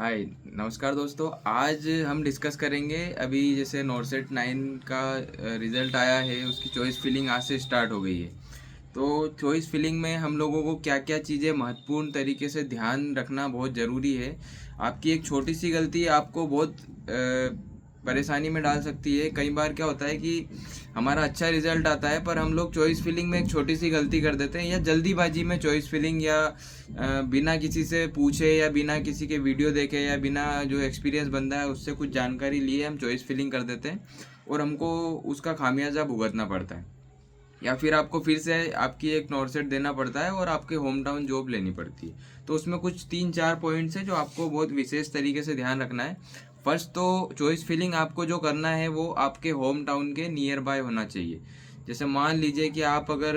हाय, नमस्कार दोस्तों। आज हम डिस्कस करेंगे अभी जैसे नॉरसेट 9 का रिज़ल्ट आया है, उसकी चॉइस फिलिंग आज से स्टार्ट हो गई है। तो चॉइस फिलिंग में हम लोगों को क्या-क्या चीज़ें महत्वपूर्ण तरीके से ध्यान रखना बहुत ज़रूरी है। आपकी एक छोटी सी गलती आपको बहुत परेशानी में डाल सकती है। कई बार क्या होता है कि हमारा अच्छा रिज़ल्ट आता है पर हम लोग चॉइस फिलिंग में एक छोटी सी गलती कर देते हैं, या जल्दीबाजी में चॉइस फिलिंग, या बिना किसी से पूछे या बिना किसी के वीडियो देखे या बिना जो एक्सपीरियंस बंदा है उससे कुछ जानकारी लिए हम चॉइस फिलिंग कर देते हैं और हमको उसका खामियाजा भुगतना पड़ता है। या फिर आपको फिर से आपकी एक नॉरसेट देना पड़ता है और आपके होम टाउन जॉब लेनी पड़ती है। तो उसमें कुछ 3-4 पॉइंट्स हैं जो आपको बहुत विशेष तरीके से ध्यान रखना है। फर्स्ट तो चॉइस फिलिंग आपको जो करना है वो आपके होम टाउन के नियर बाय होना चाहिए। जैसे मान लीजिए कि आप अगर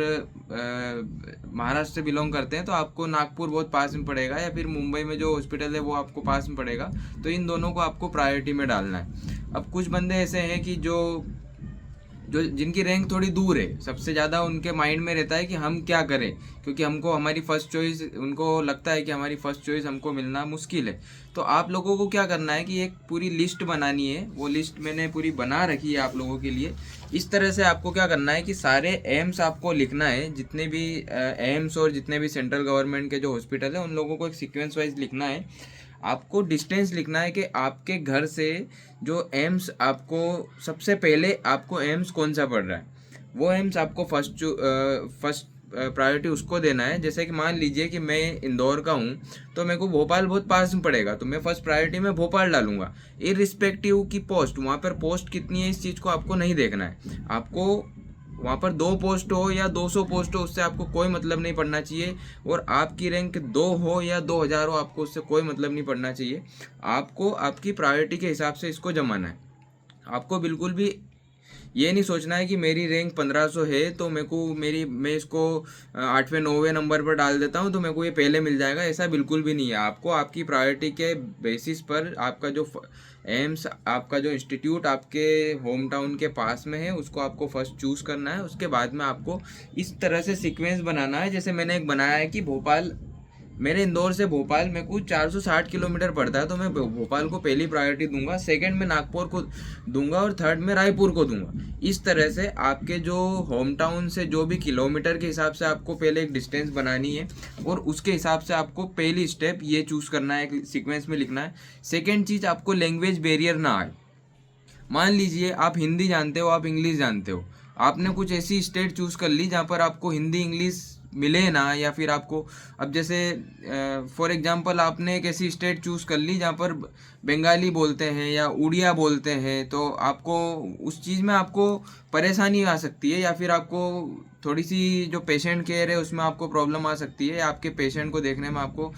महाराष्ट्र से बिलोंग करते हैं तो आपको नागपुर बहुत पास में पड़ेगा, या फिर मुंबई में जो हॉस्पिटल है वो आपको पास में पड़ेगा। तो इन दोनों को आपको प्रायोरिटी में डालना है। अब कुछ बंदे ऐसे हैं कि जो जो जिनकी रैंक थोड़ी दूर है, सबसे ज़्यादा उनके माइंड में रहता है कि हम क्या करें, क्योंकि हमको हमारी फर्स्ट चॉइस, उनको लगता है कि हमारी फर्स्ट चॉइस हमको मिलना मुश्किल है। तो आप लोगों को क्या करना है कि एक पूरी लिस्ट बनानी है। वो लिस्ट मैंने पूरी बना रखी है आप लोगों के लिए। इस तरह से आपको क्या करना है कि सारे एम्स आपको लिखना है, जितने भी एम्स और जितने भी सेंट्रल गवर्नमेंट के जो हॉस्पिटल है उन लोगों को एक सीक्वेंस वाइज लिखना है। आपको डिस्टेंस लिखना है कि आपके घर से जो एम्स, आपको सबसे पहले आपको एम्स कौन सा पड़ रहा है, वो एम्स आपको फर्स्ट प्रायोरिटी उसको देना है। जैसे कि मान लीजिए कि मैं इंदौर का हूँ तो मेरे को भोपाल बहुत पास में पड़ेगा, तो मैं फर्स्ट प्रायोरिटी में भोपाल डालूंगा। इरिस्पेक्टिव की पोस्ट, वहाँ पर पोस्ट कितनी है इस चीज़ को आपको नहीं देखना है। आपको वहाँ पर 2 पोस्ट हो या 200 पोस्ट हो, उससे आपको कोई मतलब नहीं पड़ना चाहिए। और आपकी रैंक 2 हो या 2000 हो, आपको उससे कोई मतलब नहीं पड़ना चाहिए। आपको आपकी प्रायोरिटी के हिसाब से इसको जमाना है। आपको बिल्कुल भी ये नहीं सोचना है कि मेरी रैंक 1500 है तो मैं इसको 8वें 9वें नंबर पर डाल देता हूँ तो मेरे को ये पहले मिल जाएगा। ऐसा बिल्कुल भी नहीं है। आपको आपकी प्रायोरिटी के बेसिस पर आपका जो एम्स, आपका जो इंस्टीट्यूट आपके होम टाउन के पास में है, उसको आपको फर्स्ट चूज़ करना है। उसके बाद में आपको इस तरह से सीक्वेंस बनाना है। जैसे मैंने एक बनाया है कि भोपाल, मेरे इंदौर से भोपाल में कुछ 460 किलोमीटर पड़ता है, तो मैं भोपाल को पहली प्रायोरिटी दूंगा, सेकंड में नागपुर को दूंगा और थर्ड में रायपुर को दूंगा। इस तरह से आपके जो होम टाउन से जो भी किलोमीटर के हिसाब से आपको पहले एक डिस्टेंस बनानी है और उसके हिसाब से आपको पहली स्टेप ये चूज़ करना है, एक सीक्वेंस में लिखना है। सेकेंड चीज़, आपको लैंग्वेज बैरियर ना आए। मान लीजिए आप हिंदी जानते हो, आप इंग्लिश जानते हो, आपने कुछ ऐसी स्टेट चूज़ कर ली जहाँ पर आपको हिंदी इंग्लिश मिले ना, या फिर आपको, अब जैसे फॉर एग्जांपल आपने एक ऐसी स्टेट चूज़ कर ली जहाँ पर बंगाली बोलते हैं या उड़िया बोलते हैं, तो आपको उस चीज़ में आपको परेशानी आ सकती है, या फिर आपको थोड़ी सी जो पेशेंट केयर है उसमें आपको प्रॉब्लम आ सकती है। आपके पेशेंट को देखने में आपको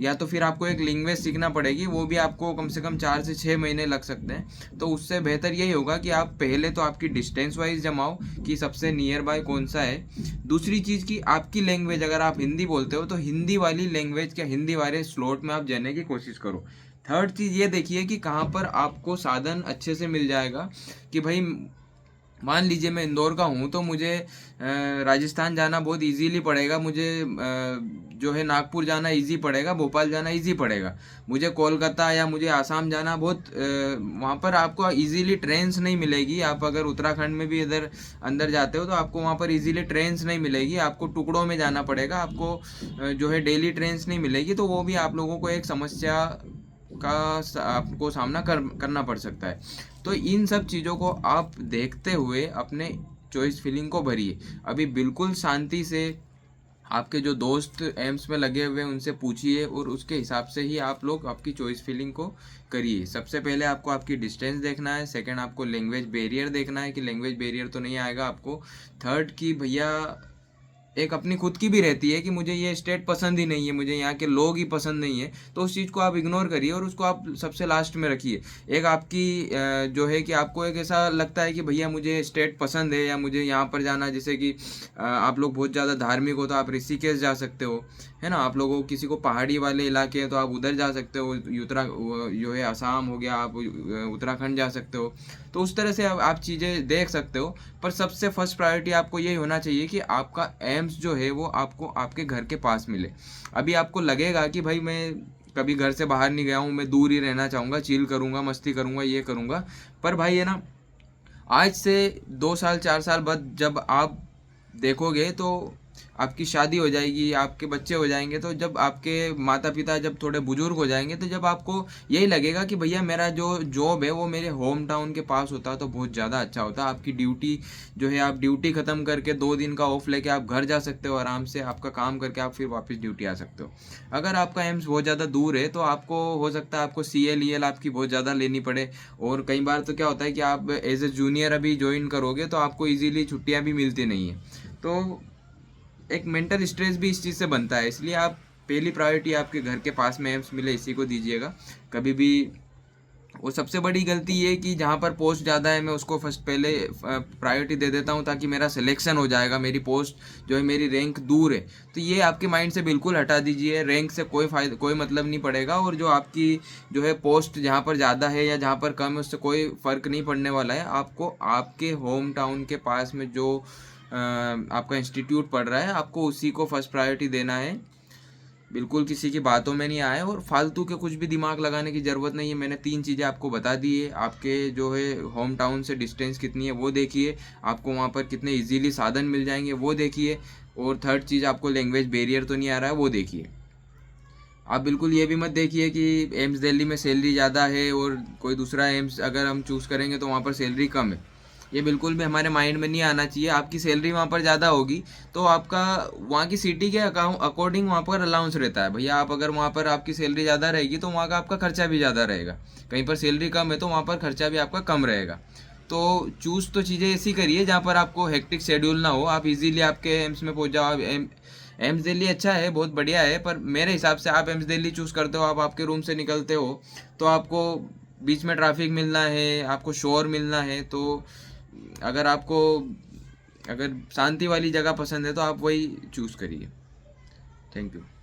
या तो फिर आपको एक लैंग्वेज सीखना पड़ेगी, वो भी आपको कम से कम 4 से 6 महीने लग सकते हैं। तो उससे बेहतर यही होगा कि आप पहले तो आपकी डिस्टेंस वाइज जमाओ कि सबसे नियर बाय कौन सा है। दूसरी चीज़ की आपकी लैंग्वेज, अगर आप हिंदी बोलते हो तो हिंदी वाली लैंग्वेज या हिंदी वाले स्लॉट में आप जाने की कोशिश करो। थर्ड चीज़ ये देखिए कि कहाँ पर आपको साधन अच्छे से मिल जाएगा। कि भाई मान लीजिए मैं इंदौर का हूँ तो मुझे राजस्थान जाना बहुत इजीली पड़ेगा, मुझे जो है नागपुर जाना इजी पड़ेगा, भोपाल जाना इजी पड़ेगा। मुझे कोलकाता या मुझे आसाम जाना बहुत वहाँ पर आपको इजीली ट्रेन्स नहीं मिलेगी। आप अगर उत्तराखंड में भी इधर अंदर जाते हो तो आपको वहाँ पर इजीली ट्रेन्स नहीं मिलेगी, आपको टुकड़ों में जाना पड़ेगा, आपको जो है डेली ट्रेन्स नहीं मिलेगी। तो वो भी आप लोगों को एक समस्या का आपको सामना करना पड़ सकता है। तो इन सब चीज़ों को आप देखते हुए अपने चॉइस फिलिंग को भरिए। अभी बिल्कुल शांति से आपके जो दोस्त एम्स में लगे हुए हैं उनसे पूछिए और उसके हिसाब से ही आप लोग आपकी चॉइस फिलिंग को करिए। सबसे पहले आपको आपकी डिस्टेंस देखना है। सेकंड, आपको लैंग्वेज बैरियर देखना है कि लैंग्वेज बैरियर तो नहीं आएगा आपको। थर्ड की भैया एक अपनी खुद की भी रहती है कि मुझे ये स्टेट पसंद ही नहीं है, मुझे यहाँ के लोग ही पसंद नहीं है, तो उस चीज़ को आप इग्नोर करिए और उसको आप सबसे लास्ट में रखिए। एक आपकी जो है कि आपको एक ऐसा लगता है कि भैया मुझे स्टेट पसंद है या मुझे यहाँ पर जाना, जैसे कि आप लोग बहुत ज़्यादा धार्मिक हो तो आप ऋषिकेश जा सकते हो, है ना। आप लोगों को किसी को पहाड़ी वाले इलाके हैं तो आप उधर जा सकते हो, जो है आसाम हो गया, आप उत्तराखंड जा सकते हो। तो उस तरह से आप चीज़ें देख सकते हो। पर सबसे फर्स्ट प्रायोरिटी आपको यही होना चाहिए कि आपका एम्स जो है वो आपको आपके घर के पास मिले। अभी आपको लगेगा कि भाई मैं कभी घर से बाहर नहीं गया हूँ, मैं दूर ही रहना चाहूँगा, चिल करूँगा, मस्ती करूँगा, ये करूँगा। पर भाई है ना, आज से 2 साल 4 साल बाद जब आप देखोगे तो आपकी शादी हो जाएगी, आपके बच्चे हो जाएंगे, तो जब आपके माता पिता जब थोड़े बुजुर्ग हो जाएंगे तो जब आपको यही लगेगा कि भैया मेरा जो जॉब है वो मेरे होम टाउन के पास होता तो बहुत ज़्यादा अच्छा होता। आपकी ड्यूटी जो है, आप ड्यूटी ख़त्म करके 2 दिन का ऑफ लेके आप घर जा सकते हो आराम से, आपका काम करके आप फिर वापस ड्यूटी आ सकते हो। अगर आपका एम्स बहुत ज़्यादा दूर है तो आपको हो सकता है आपको CL आपकी बहुत ज़्यादा लेनी पड़े। और कई बार तो क्या होता है कि आप एज ए जूनियर अभी ज्वाइन करोगे तो आपको ईजीली छुट्टियाँ भी मिलती नहीं है। तो एक मेंटल स्ट्रेस भी इस चीज़ से बनता है, इसलिए आप पहली प्रायोरिटी आपके घर के पास में एम्स मिले इसी को दीजिएगा कभी भी। और सबसे बड़ी गलती ये कि जहाँ पर पोस्ट ज़्यादा है मैं उसको फर्स्ट पहले प्रायोरिटी दे देता हूँ ताकि मेरा सिलेक्शन हो जाएगा, मेरी पोस्ट जो है, मेरी रैंक दूर है। तो ये आपके माइंड से बिल्कुल हटा दीजिए, रैंक से कोई मतलब नहीं पड़ेगा। और जो आपकी जो है पोस्ट जहाँ पर ज़्यादा है या जहाँ पर कम है उससे कोई फ़र्क नहीं पड़ने वाला है। आपको आपके होम टाउन के पास में जो आपका इंस्टीट्यूट पढ़ रहा है आपको उसी को फर्स्ट प्रायोरिटी देना है, बिल्कुल किसी की बातों में नहीं आए। और फालतू के कुछ भी दिमाग लगाने की ज़रूरत नहीं है। मैंने 3 चीज़ें आपको बता दी है। आपके जो है होम टाउन से डिस्टेंस कितनी है वो देखिए, आपको वहाँ पर कितने इजीली साधन मिल जाएंगे वो देखिए, और थर्ड चीज़ आपको लैंग्वेज बैरियर तो नहीं आ रहा है वो देखिए। आप बिल्कुल ये भी मत देखिए कि एम्स दिल्ली में सैलरी ज़्यादा है और कोई दूसरा एम्स अगर हम चूज़ करेंगे तो वहाँ पर सैलरी कम है। ये बिल्कुल भी हमारे माइंड में नहीं आना चाहिए। आपकी सैलरी वहाँ पर ज़्यादा होगी तो आपका वहाँ की सिटी के अकॉर्डिंग वहाँ पर अलाउंस रहता है भैया। आप अगर वहाँ पर आपकी सैलरी ज़्यादा रहेगी तो वहाँ का आपका खर्चा भी ज़्यादा रहेगा। कहीं पर सैलरी कम है तो वहाँ पर खर्चा भी आपका कम रहेगा। तो चूज़ तो चीज़ें ऐसी करिए जहाँ पर आपको हेक्टिक शेड्यूल ना हो, आप इजीली आपके एम्स में पहुँच जाओ। एम्स दिल्ली अच्छा है, बहुत बढ़िया है, पर मेरे हिसाब से आप एम्स दिल्ली चूज़ करते हो, आप आपके रूम से निकलते हो तो आपको बीच में ट्रैफिक मिलना है, आपको शोर मिलना है। तो अगर आपको अगर शांति वाली जगह पसंद है तो आप वही चूज़ करिए। Thank you.